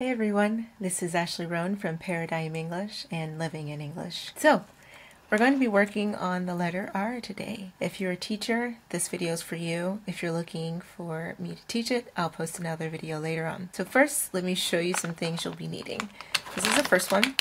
Hey everyone, this is Ashley Roan from Paradigm English and Living in English. So, we're going to be working on the letter R today. If you're a teacher, this video is for you. If you're looking for me to teach it, I'll post another video later on. So first, let me show you some things you'll be needing. This is the first one,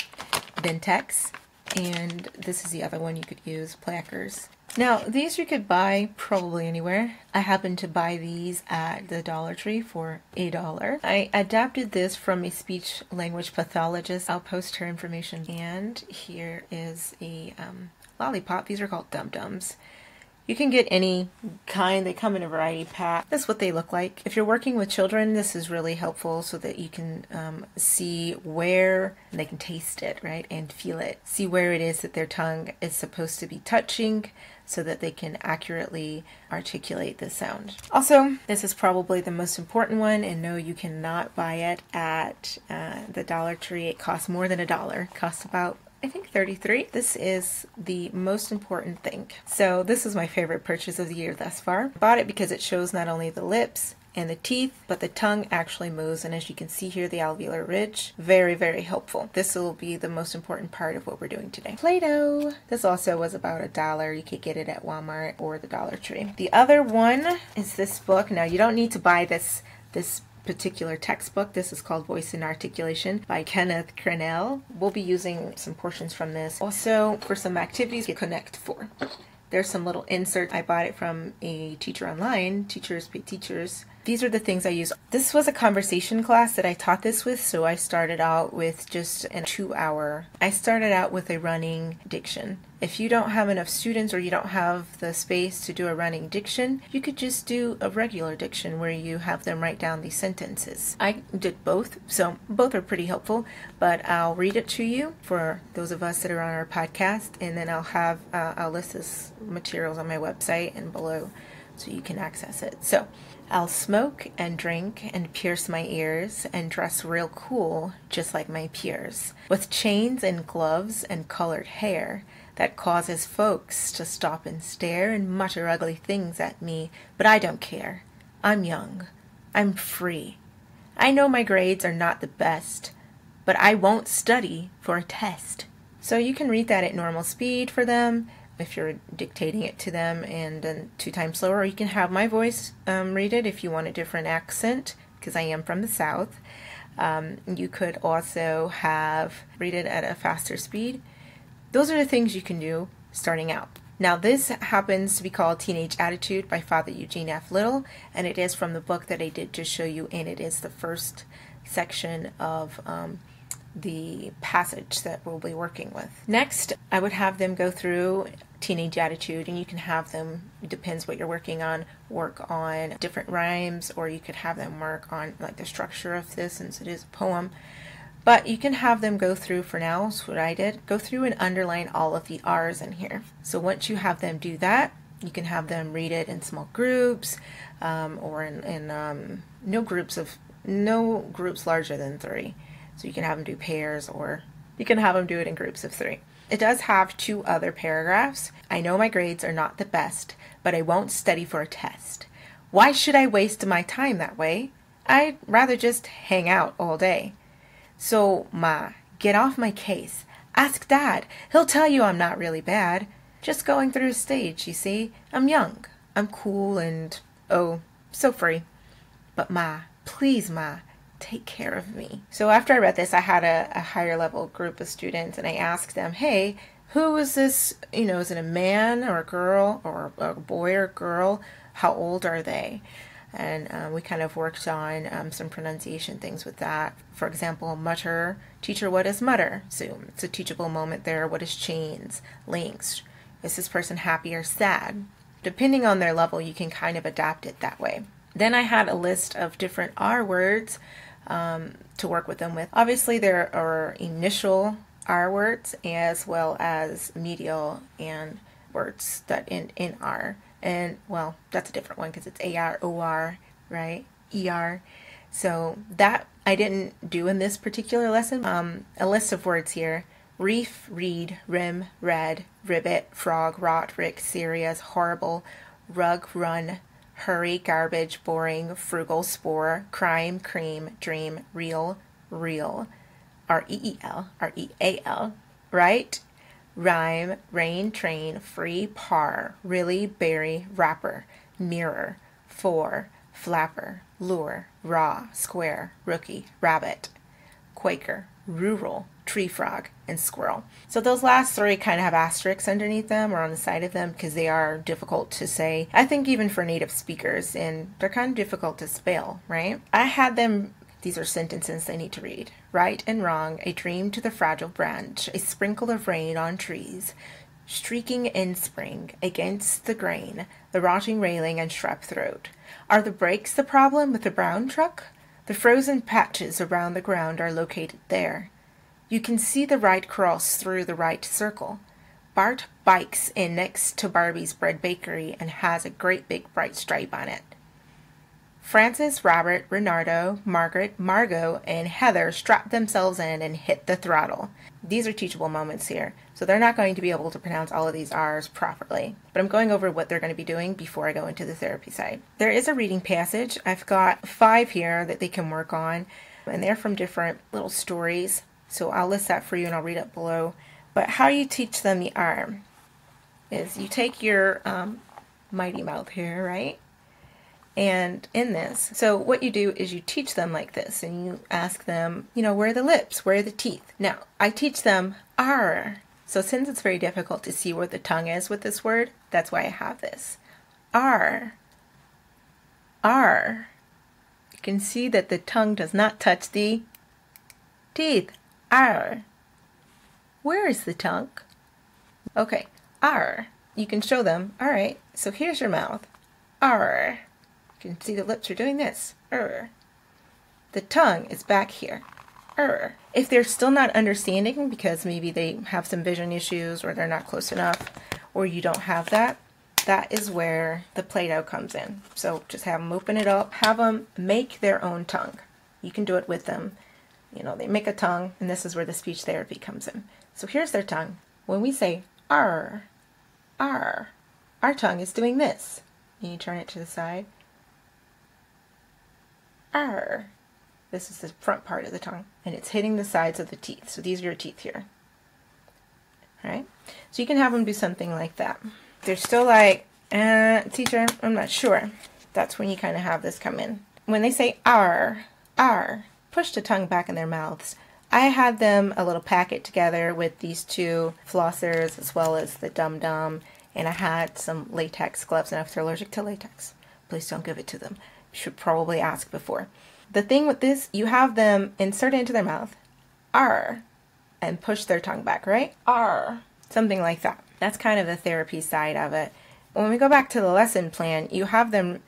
Vintex, and this is the other one you could use, Plackers. Now, these you could buy probably anywhere. I happened to buy these at the Dollar Tree for $1. I adapted this from a speech language pathologist. I'll post her information. And here is a lollipop. These are called Dum Dums. You can get any kind. They come in a variety pack. That's what they look like. If you're working with children, this is really helpful so that you can see where they can taste it, right, and feel it. See where it is that their tongue is supposed to be touching so that they can accurately articulate the sound. Also, this is probably the most important one, and no, you cannot buy it at the Dollar Tree. It costs more than $1. It costs about, I think, $33. This is the most important thing. So this is my favorite purchase of the year thus far. I bought it because it shows not only the lips and the teeth, but the tongue actually moves, and as you can see here, the alveolar ridge. Very, very helpful. This will be the most important part of what we're doing today. Play-Doh. This also was about $1. You could get it at Walmart or the Dollar Tree. The other one is this book. Now, you don't need to buy this particular textbook. This is called Voice and Articulation by Kenneth Cranell. We'll be using some portions from this. Also, for some activities, you Connect 4. There's some little inserts. I bought it from a teacher online, Teachers Pay Teachers. These are the things I use. This was a conversation class that I taught this with, so I started out with just a 2-hour. I started out with a running diction. If you don't have enough students or you don't have the space to do a running diction, you could just do a regular diction where you have them write down these sentences. I did both, so both are pretty helpful, but I'll read it to you for those of us that are on our podcast, and then I'll list this materials on my website and below so you can access it. So, I'll smoke and drink and pierce my ears and dress real cool just like my peers, with chains and gloves and colored hair that causes folks to stop and stare and mutter ugly things at me, but I don't care. I'm young. I'm free. I know my grades are not the best, but I won't study for a test. So you can read that at normal speed for them if you're dictating it to them, and then 2 times slower. Or you can have my voice read it if you want a different accent, because I am from the South. You could also read it at a faster speed. Those are the things you can do starting out. Now, this happens to be called Teenage Attitude by Father Eugene F. Little, and it is from the book that I did just show you, and it is the first section of the passage that we'll be working with. Next, I would have them go through Teenage Attitude, and you can have them, it depends what you're working on, work on different rhymes, or you could have them work on like the structure of this since it is a poem. But you can have them go through, for now, is what I did, go through and underline all of the R's in here. So once you have them do that, you can have them read it in small groups, or in no groups larger than 3. So you can have them do pairs, or you can have them do it in groups of 3. It does have 2 other paragraphs. I know my grades are not the best, but I won't study for a test. Why should I waste my time that way? I'd rather just hang out all day. So, Ma, get off my case. Ask Dad. He'll tell you I'm not really bad. Just going through a stage, you see. I'm young. I'm cool and, oh, so free. But Ma, please, Ma, take care of me. So after I read this, I had a higher level group of students, and I asked them, hey, who is this, is it a man or a girl, or a boy or girl? How old are they? And we kind of worked on some pronunciation things with that. For example, mutter. Teacher, what is mutter? So it's a teachable moment there. What is chains? Links. Is this person happy or sad? Depending on their level, you can kind of adapt it that way. Then I had a list of different R words to work with them with. Obviously, there are initial R words as well as medial and words that end in R. And, well, that's a different one because it's A-R, O-R, right? E-R. So that I didn't do in this particular lesson. A list of words here. Reef, read, rim, red, ribbit, frog, rot, rick, serious, horrible, rug, run, hurry, garbage, boring, frugal, spore, crime, cream, dream, real, real, R-E-E-L, R-E-A-L, right? Rhyme, rain, train, free, par, really, berry, wrapper, mirror, for, flapper, lure, raw, square, rookie, rabbit, Quaker, rural, tree frog, and squirrel. So those last three kind of have asterisks underneath them or on the side of them because they are difficult to say. I think even for native speakers, and they're kind of difficult to spell, right? I had them, these are sentences they need to read. Right and wrong, a dream to the fragile branch, a sprinkle of rain on trees, streaking in spring, against the grain, the rotting railing and shrub throat. Are the brakes the problem with the brown truck? The frozen patches around the ground are located there. You can see the right cross through the right circle. Bart bikes in next to Barbie's bread bakery and has a great big bright stripe on it. Francis, Robert, Renardo, Margaret, Margot, and Heather strap themselves in and hit the throttle. These are teachable moments here, so they're not going to be able to pronounce all of these R's properly. But I'm going over what they're going to be doing before I go into the therapy side. There is a reading passage. I've got 5 here that they can work on, and they're from different little stories. So I'll list that for you and I'll read it below. But how you teach them the R is you take your mighty mouth here, right? And in this, so what you do is you teach them like this, and you ask them, you know, where are the lips? Where are the teeth? Now, I teach them R. So since it's very difficult to see where the tongue is with this word, that's why I have this. R. R. You can see that the tongue does not touch the teeth. R. Where is the tongue? Okay, R. You can show them, all right, so here's your mouth. R. You can see the lips are doing this. The tongue is back here. If they're still not understanding because maybe they have some vision issues or they're not close enough or you don't have that, that is where the Play-Doh comes in. So just have them open it up, have them make their own tongue. You can do it with them. You know, they make a tongue, and this is where the speech therapy comes in. So here's their tongue. When we say R, R, our tongue is doing this. And you turn it to the side. R. This is the front part of the tongue, and it's hitting the sides of the teeth. So these are your teeth here. All right? So you can have them do something like that. They're still like, teacher, I'm not sure. That's when you kind of have this come in. When they say R, R, push the tongue back in their mouths. I had them a little packet together with these 2 flossers as well as the Dum Dum, and I had some latex gloves, and if they're allergic to latex, please don't give it to them. You should probably ask before. The thing with this, you have them insert it into their mouth, R, and push their tongue back, right? R. Something like that. That's kind of the therapy side of it. When we go back to the lesson plan, you have them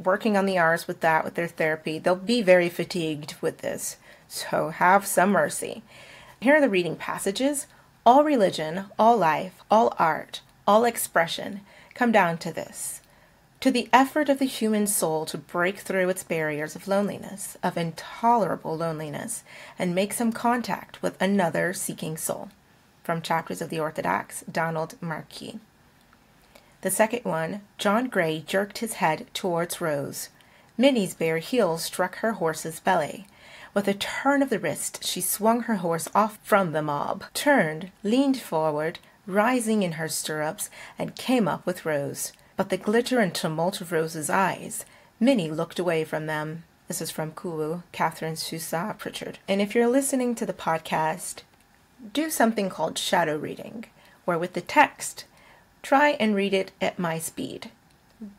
working on the R's with that, with their therapy. They'll be very fatigued with this, so have some mercy. Here are the reading passages. All religion, all life, all art, all expression come down to this. To the effort of the human soul to break through its barriers of loneliness, of intolerable loneliness, and make some contact with another seeking soul. From Chapters of the Orthodox, Donald Marquis. The second one, John Gray jerked his head towards Rose. Minnie's bare heels struck her horse's belly. With a turn of the wrist, she swung her horse off from the mob, turned, leaned forward, rising in her stirrups, and came up with Rose. But the glitter and tumult of Rose's eyes, Minnie looked away from them. This is from Kulu, Catherine Sousa Pritchard. And if you're listening to the podcast, do something called shadow reading, where with the text, try and read it at my speed,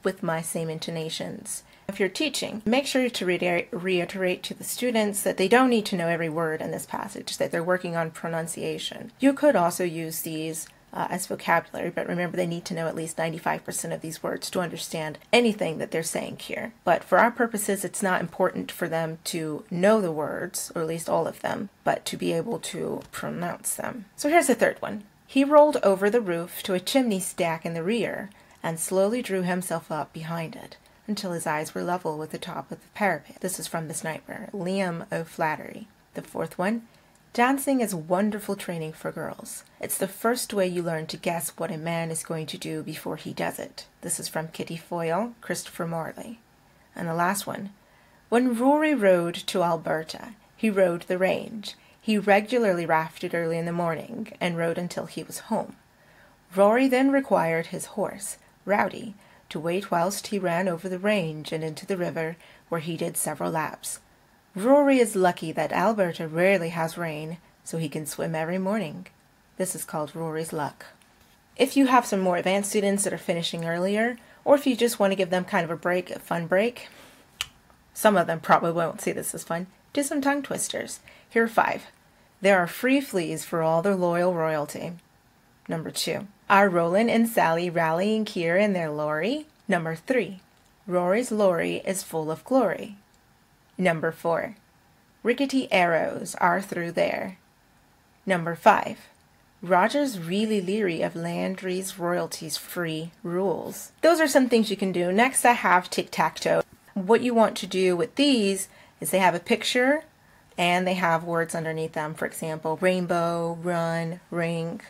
with my same intonations. If you're teaching, make sure to reiterate to the students that they don't need to know every word in this passage, that they're working on pronunciation. You could also use these as vocabulary, but remember they need to know at least 95% of these words to understand anything that they're saying here. But for our purposes, it's not important for them to know the words, or at least all of them, but to be able to pronounce them. So here's the third one. He rolled over the roof to a chimney stack in the rear and slowly drew himself up behind it until his eyes were level with the top of the parapet. This is from the sniper, Liam O'Flaherty. The fourth one. Dancing is wonderful training for girls. It's the first way you learn to guess what a man is going to do before he does it. This is from Kitty Foyle, Christopher Morley. And the last one. When Rory rode to Alberta, He rode the range. He regularly rafted early in the morning and rode until he was home. Rory then required his horse, Rowdy, to wait whilst he ran over the range and into the river, where he did several laps. Rory is lucky that Alberta rarely has rain, so he can swim every morning. This is called Rory's luck. If you have some more advanced students that are finishing earlier, or if you just want to give them kind of a break, a fun break, some of them probably won't see this as fun, do some tongue twisters. Here are 5. There are free fleas for all their loyal royalty. Number 2. Are Roland and Sally rallying here in their lorry? Number 3. Rory's lorry is full of glory. Number 4. Rickety arrows are through there. Number 5. Roger's really leery of Landry's royalties free rules. Those are some things you can do. Next I have tic-tac-toe. What you want to do with these is they have a picture and they have words underneath them. For example, rainbow, run, ring,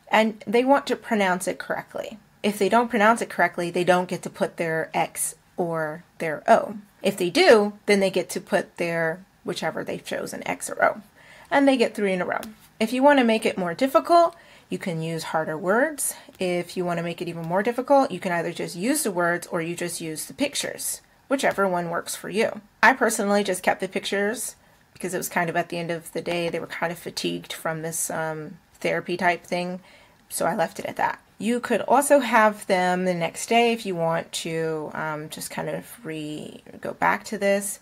and they want to pronounce it correctly. If they don't pronounce it correctly, they don't get to put their X or their O. If they do, then they get to put their whichever they've chosen, X or O, and they get 3 in a row. If you want to make it more difficult, you can use harder words. If you want to make it even more difficult, you can either just use the words or you just use the pictures, whichever one works for you. I personally just kept the pictures because it was kind of at the end of the day, they were kind of fatigued from this therapy type thing, so I left it at that. You could also have them the next day if you want to just kind of go back to this.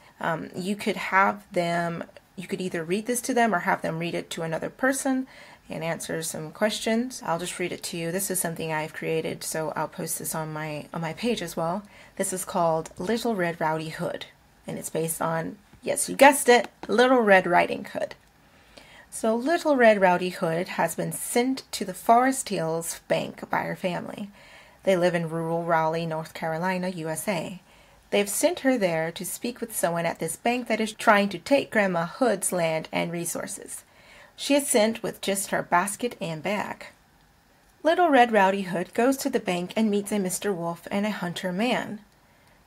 You could have them, you could either read this to them or have them read it to another person and answer some questions. I'll just read it to you. This is something I've created, so I'll post this on my page as well. This is called Little Red Rowdy Hood, and it's based on, yes, you guessed it, Little Red Riding Hood. So Little Red Rowdy Hood has been sent to the Forest Hills Bank by her family. They live in rural Raleigh, North Carolina, USA. They've sent her there to speak with someone at this bank that is trying to take Grandma Hood's land and resources. She is sent with just her basket and bag. Little Red Rowdy Hood goes to the bank and meets a Mr. Wolf and a hunter man.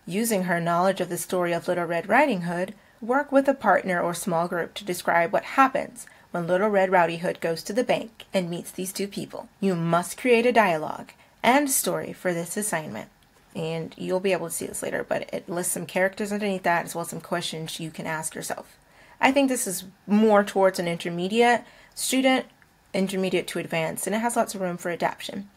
Using her knowledge of the story of Little Red Riding Hood, work with a partner or small group to describe what happens when Little Red Rowdy Hood goes to the bank and meets these 2 people. You must create a dialogue and story for this assignment. And you'll be able to see this later, but it lists some characters underneath that as well as some questions you can ask yourself. I think this is more towards an intermediate student, intermediate to advanced, and it has lots of room for adaptation.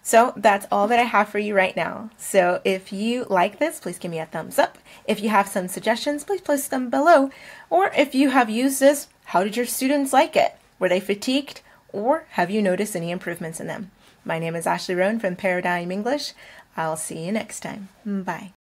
So that's all that I have for you right now. So if you like this, please give me a thumbs up. If you have some suggestions, please post them below. Or if you have used this, how did your students like it? Were they fatigued? Or have you noticed any improvements in them? My name is Ashley Roan from Paradigm English. I'll see you next time. Bye.